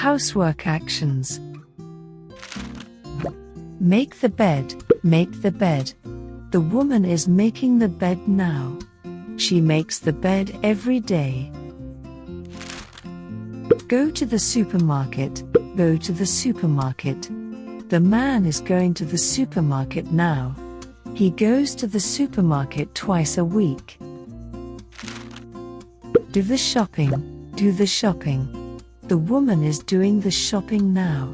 Housework actions. Make the bed, make the bed. The woman is making the bed now. She makes the bed every day. Go to the supermarket, go to the supermarket. The man is going to the supermarket now. He goes to the supermarket twice a week. Do the shopping, do the shopping. The woman is doing the shopping now.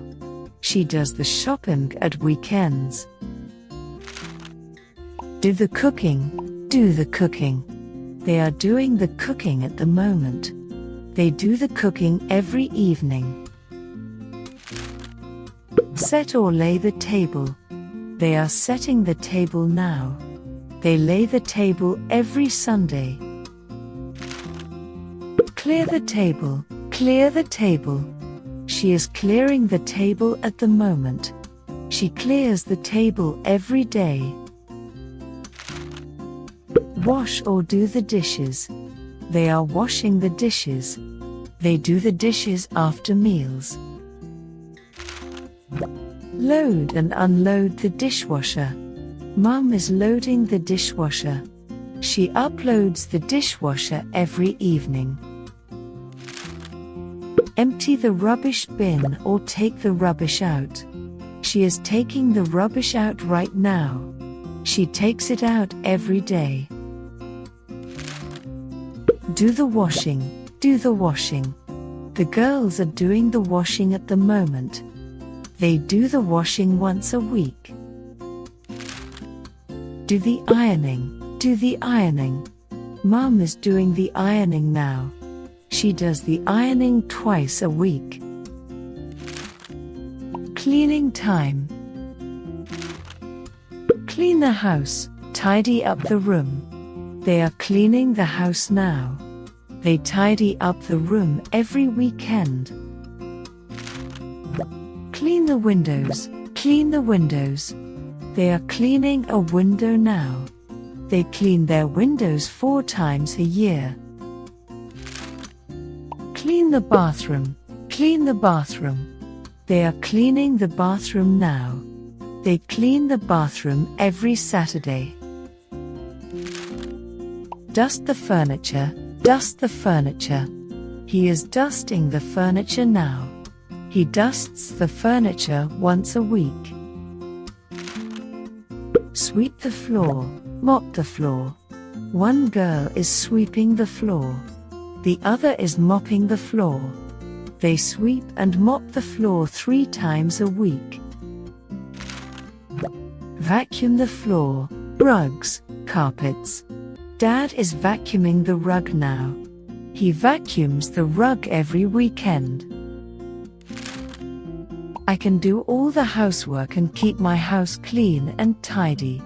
She does the shopping at weekends. Do the cooking, do the cooking. They are doing the cooking at the moment. They do the cooking every evening. Set or lay the table. They are setting the table now. They lay the table every Sunday. Clear the table, clear the table. She is clearing the table at the moment. She clears the table every day. Wash or do the dishes. They are washing the dishes. They do the dishes after meals. Load and unload the dishwasher. Mum is loading the dishwasher. She uploads the dishwasher every evening. Empty the rubbish bin or take the rubbish out. She is taking the rubbish out right now. She takes it out every day. Do the washing, do the washing. The girls are doing the washing at the moment. They do the washing once a week. Do the ironing, do the ironing. Mum is doing the ironing now. She does the ironing twice a week. Cleaning time. Clean the house, tidy up the room. They are cleaning the house now. They tidy up the room every weekend. Clean the windows, clean the windows. They are cleaning a window now. They clean their windows 4 times a year. Clean the bathroom, clean the bathroom. They are cleaning the bathroom now. They clean the bathroom every Saturday. Dust the furniture, dust the furniture. He is dusting the furniture now. He dusts the furniture once a week. Sweep the floor, mop the floor. One girl is sweeping the floor. The other is mopping the floor. They sweep and mop the floor 3 times a week. Vacuum the floor, rugs, carpets. Dad is vacuuming the rug now. He vacuums the rug every weekend. I can do all the housework and keep my house clean and tidy.